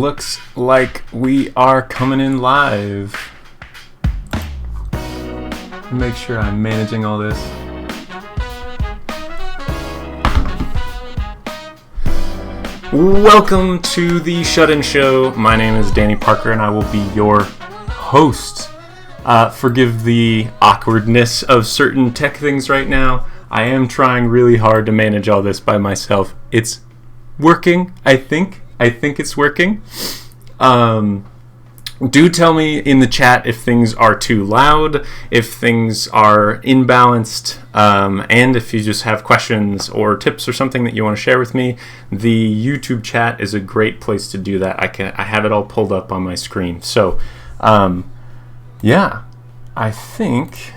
looks like we are coming in live. Make sure I'm managing all this. Welcome to the Shut-In Show. My name is Danny Parker and I will be your host. Forgive the awkwardness of certain tech things right now. I am trying really hard to manage all this by myself. It's working, I think. I think it's working. Do tell me in the chat if things are too loud, if things are imbalanced, and if you just have questions or tips or something that you want to share with me. The YouTube chat is a great place to do that. I have it all pulled up on my screen. So, yeah, I think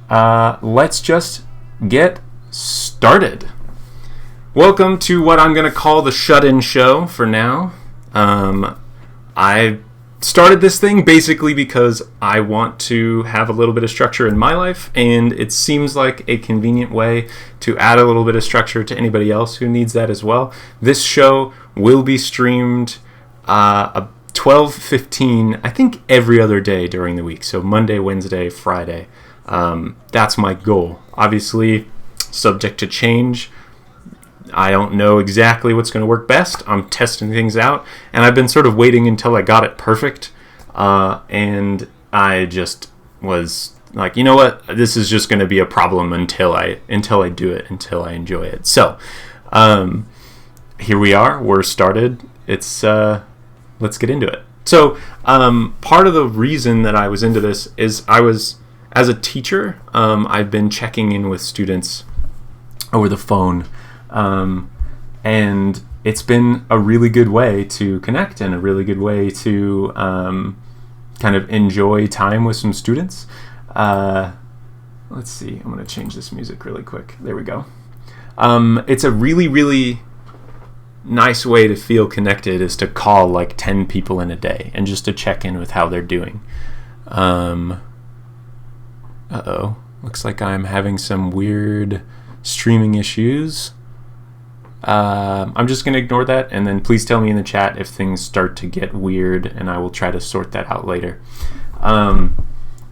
let's just get started. Welcome to what I'm going to call the Shut-In Show for now. I started this thing basically because I want to have a little bit of structure in my life, and it seems like a convenient way to add a little bit of structure to anybody else who needs that as well. This show will be streamed 12:15, I think every other day during the week. So Monday, Wednesday, Friday. That's my goal. Obviously, subject to change. I don't know exactly what's going to work best. I'm testing things out, and I've been sort of waiting until I got it perfect, and I just was like, you know what, this is just going to be a problem until I do it, until I enjoy it. So, here we are. We're started. It's let's get into it. So, part of the reason that I was into this is as a teacher, I've been checking in with students over the phone. And it's been a really good way to connect and a really good way to kind of enjoy time with some students. Let's see. I'm going to change this music really quick. There we go. It's a really, really nice way to feel connected is to call like 10 people in a day and just to check in with how they're doing. Uh-oh. Looks like I'm having some weird streaming issues. I'm just going to ignore that, and then please tell me in the chat if things start to get weird, and I will try to sort that out later.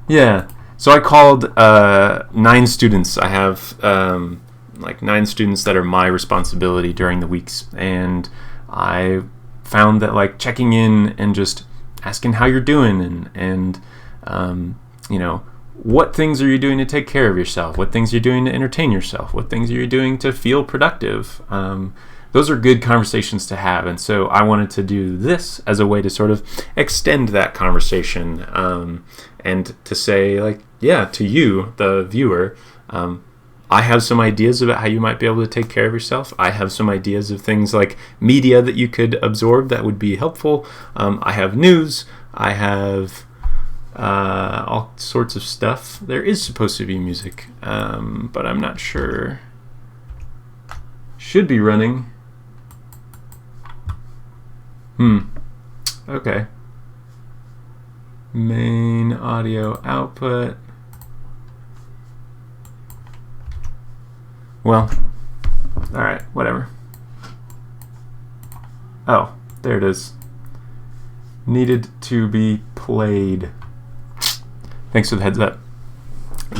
Yeah, so I called 9 students. I have like 9 students that are my responsibility during the weeks, and I found that like checking in and just asking how you're doing and you know, what things are you doing to take care of yourself? What things are you doing to entertain yourself? What things are you doing to feel productive? Those are good conversations to have. And so I wanted to do this as a way to sort of extend that conversation and to say, like, yeah, to you, the viewer, I have some ideas about how you might be able to take care of yourself. I have some ideas of things like media that you could absorb that would be helpful. I have news. I have all sorts of stuff. There is supposed to be music, but I'm not sure. Should be running. Okay. Main audio output. Well, alright, whatever. Oh, there it is. Needed to be played. Thanks for the heads up,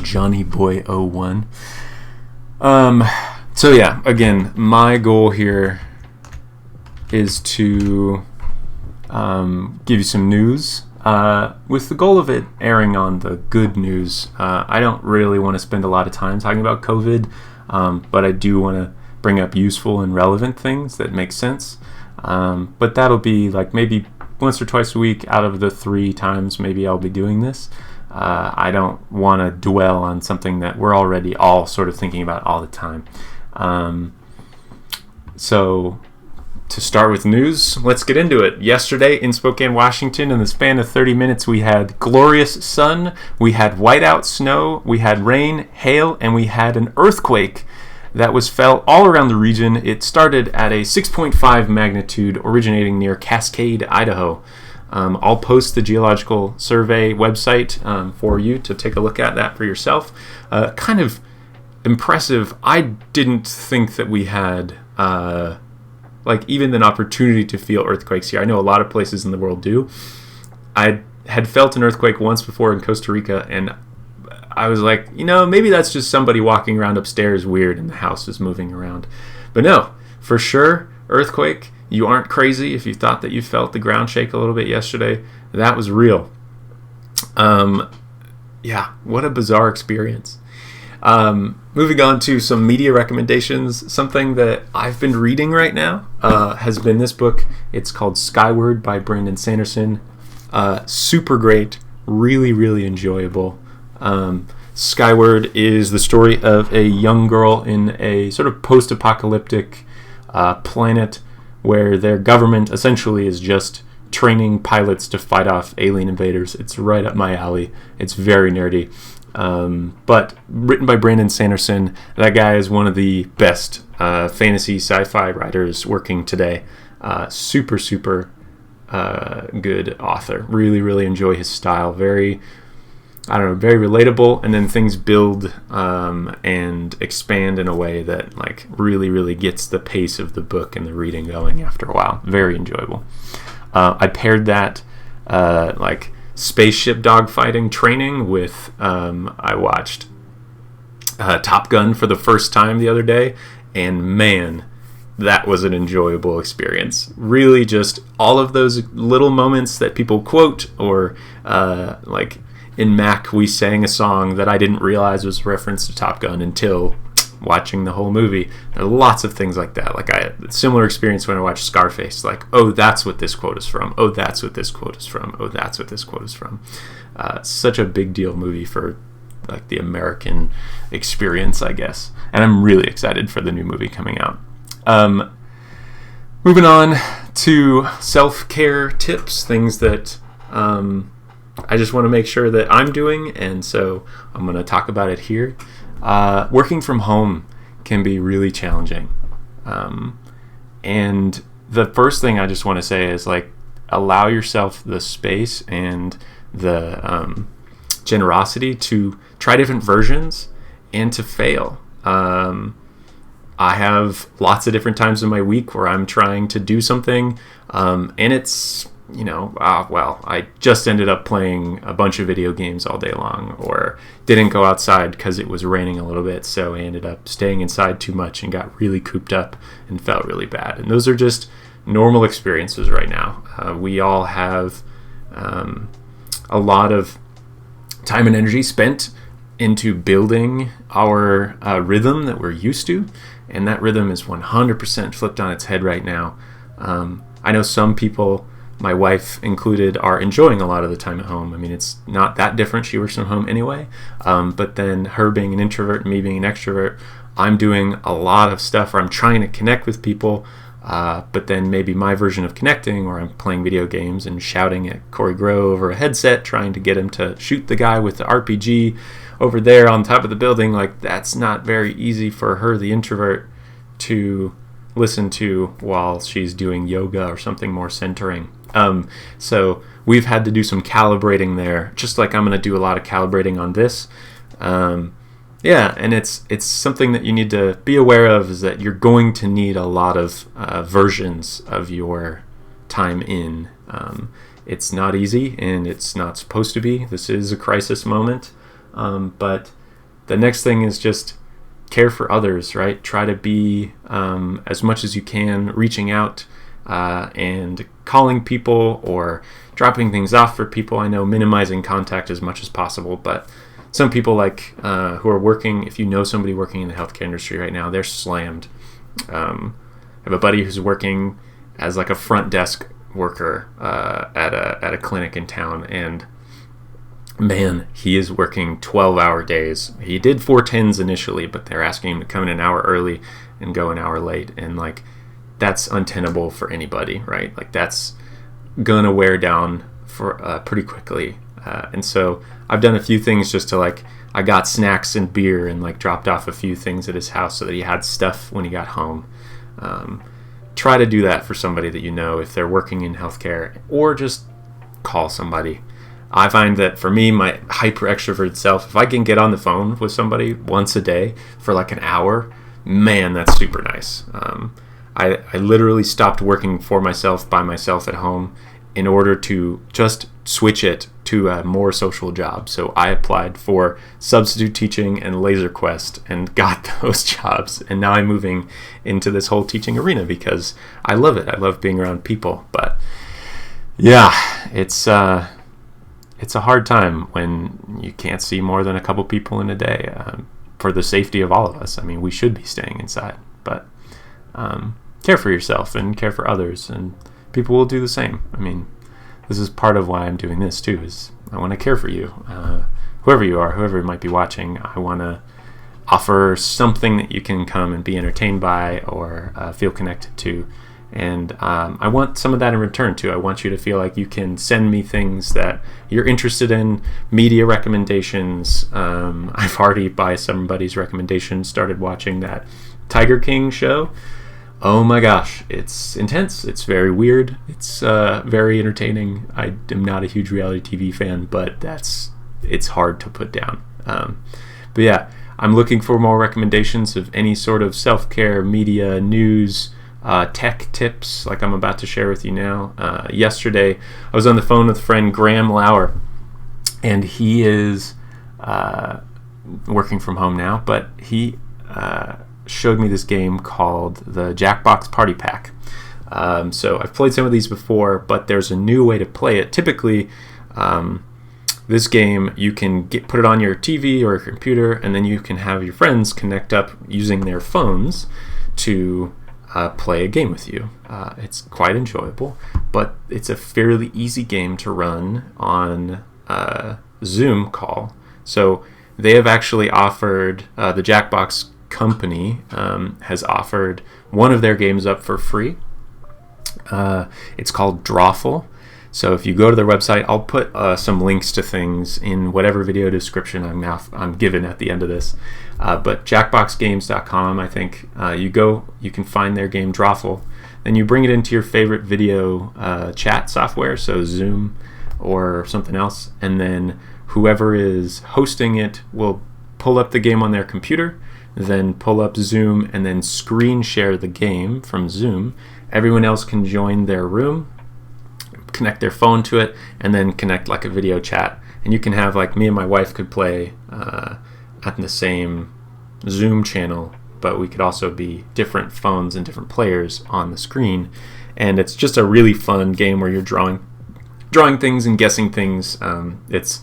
Johnny Boy 01. So yeah, again, my goal here is to give you some news, with the goal of it airing on the good news. I don't really want to spend a lot of time talking about COVID, but I do want to bring up useful and relevant things that make sense. But that'll be like maybe once or twice a week out of the 3 times maybe I'll be doing this. I don't want to dwell on something that we're already all sort of thinking about all the time. So to start with news, let's get into it. Yesterday in Spokane, Washington, in the span of 30 minutes, we had glorious sun, we had whiteout snow, we had rain, hail, and we had an earthquake that was felt all around the region. It started at a 6.5 magnitude originating near Cascade, Idaho. I'll post the Geological Survey website for you to take a look at that for yourself. Kind of impressive. I didn't think that we had like even an opportunity to feel earthquakes here. I know a lot of places in the world do. I had felt an earthquake once before in Costa Rica, and I was like, maybe that's just somebody walking around upstairs weird and the house is moving around. But no, for sure, earthquake, you aren't crazy if you thought that you felt the ground shake a little bit yesterday. That was real. Yeah, what a bizarre experience. Moving on to some media recommendations, something that I've been reading right now has been this book. It's called Skyward by Brandon Sanderson. Super great, really, really enjoyable. Skyward is the story of a young girl in a sort of post-apocalyptic planet where their government essentially is just training pilots to fight off alien invaders. It's right up my alley. It's very nerdy. But written by Brandon Sanderson. That guy is one of the best fantasy sci-fi writers working today. Super, super good author. Really, really enjoy his style. Very relatable, and then things build and expand in a way that like really, really gets the pace of the book and the reading going after a while. Very enjoyable. I paired that like spaceship dogfighting training with I watched Top Gun for the first time the other day, and man, that was an enjoyable experience. Really, just all of those little moments that people quote, or like in Mac, we sang a song that I didn't realize was a reference to Top Gun until watching the whole movie. There are lots of things like that. Like I had a similar experience when I watched Scarface. Like, oh, that's what this quote is from. Oh, that's what this quote is from. Oh, that's what this quote is from. Such a big deal movie for like the American experience, I guess. And I'm really excited for the new movie coming out. Moving on to self-care tips, things that I just want to make sure that I'm doing, and so I'm going to talk about it here. Working from home can be really challenging. And the first thing I just want to say is like, allow yourself the space and the generosity to try different versions and to fail. I have lots of different times in my week where I'm trying to do something, and it's, I just ended up playing a bunch of video games all day long, or didn't go outside because it was raining a little bit, so I ended up staying inside too much and got really cooped up and felt really bad. And those are just normal experiences right now. We all have a lot of time and energy spent into building our rhythm that we're used to, and that rhythm is 100% flipped on its head right now. I know some people, my wife included, are enjoying a lot of the time at home. I mean, it's not that different. She works from home anyway. But then her being an introvert and me being an extrovert, I'm doing a lot of stuff where I'm trying to connect with people, but then maybe my version of connecting, or I'm playing video games and shouting at Corey Grove over a headset, trying to get him to shoot the guy with the RPG over there on top of the building. Like, that's not very easy for her, the introvert, to listen to while she's doing yoga or something more centering. So we've had to do some calibrating there, just like I'm going to do a lot of calibrating on this. And it's something that you need to be aware of, is that you're going to need a lot of versions of your time in. It's not easy, and it's not supposed to be. This is a crisis moment. But the next thing is just care for others, right? Try to be, as much as you can, reaching out and calling people or dropping things off for people. I know minimizing contact as much as possible, but some people who are working, if you know somebody working in the healthcare industry right now, they're slammed. I have a buddy who's working as like a front desk worker at a clinic in town, and man, he is working 12-hour days. He did 410s initially, but they're asking him to come in an hour early and go an hour late, and like, that's untenable for anybody, right? Like, that's gonna wear down for pretty quickly. And so I've done a few things just to I got snacks and beer and dropped off a few things at his house so that he had stuff when he got home. Try to do that for somebody that you know if they're working in healthcare, or just call somebody. I find that for me, my hyper extroverted self, if I can get on the phone with somebody once a day for an hour, man, that's super nice. I literally stopped working for myself by myself at home in order to just switch it to a more social job. So I applied for substitute teaching and Laser Quest and got those jobs. And now I'm moving into this whole teaching arena because I love it. I love being around people. But yeah, it's a hard time when you can't see more than a couple people in a day for the safety of all of us. I mean, we should be staying inside, but care for yourself and care for others, and people will do the same. I mean, this is part of why I'm doing this too, is I want to care for you. Whoever you are, whoever might be watching, I want to offer something that you can come and be entertained by or feel connected to. And I want some of that in return too. I want you to feel like you can send me things that you're interested in, media recommendations. I've already, by somebody's recommendation, started watching that Tiger King show. Oh my gosh, it's intense. It's very weird. It's very entertaining. I am not a huge reality TV fan, but it's hard to put down. But yeah, I'm looking for more recommendations of any sort of self-care, media, news, tech tips like I'm about to share with you now. Yesterday, I was on the phone with friend Graham Lauer, and he is working from home now, but he showed me this game called the Jackbox Party Pack. So I've played some of these before, but there's a new way to play it. Typically, this game, you can put it on your TV or your computer, and then you can have your friends connect up using their phones to play a game with you. It's quite enjoyable, but it's a fairly easy game to run on Zoom call. So they have actually offered, the Jackbox company has offered one of their games up for free. It's called Drawful. So if you go to their website, I'll put some links to things in whatever video description I'm given at the end of this. But jackboxgames.com, I think you can find their game Drawful. Then you bring it into your favorite video chat software, so Zoom or something else, and then whoever is hosting it will pull up the game on their computer, then pull up Zoom and then screen share the game from Zoom. Everyone else can join their room, connect their phone to it, and then connect like a video chat. And you can have, like, me and my wife could play at the same Zoom channel, but we could also be different phones and different players on the screen. And it's just a really fun game where you're drawing things and guessing things. It's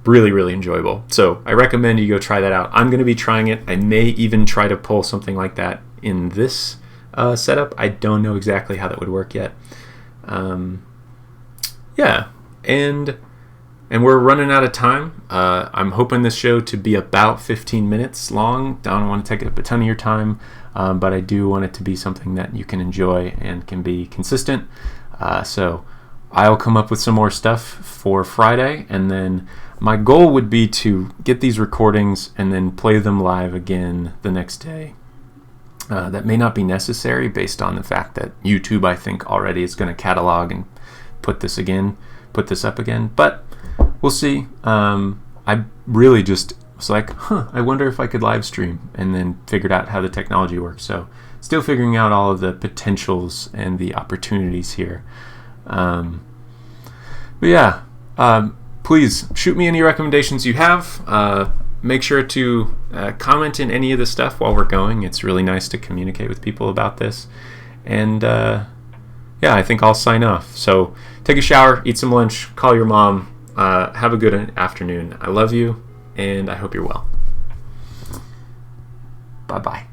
really, really enjoyable. So I recommend you go try that out. I'm going to be trying it. I may even try to pull something like that in this setup. I don't know exactly how that would work yet. Yeah, and we're running out of time. I'm hoping this show to be about 15 minutes long. Don't want to take up a ton of your time, but I do want it to be something that you can enjoy and can be consistent. So I'll come up with some more stuff for Friday, and then my goal would be to get these recordings and then play them live again the next day. That may not be necessary based on the fact that YouTube, I think, already is going to catalog and put this up again, but we'll see. I really just was like, I wonder if I could live stream, and then figured out how the technology works. So still figuring out all of the potentials and the opportunities here. But yeah, please shoot me any recommendations you have. Make sure to comment in any of the stuff while we're going. It's really nice to communicate with people about this. And yeah, I think I'll sign off. So take a shower, eat some lunch, call your mom, have a good afternoon. I love you, and I hope you're well. Bye-bye.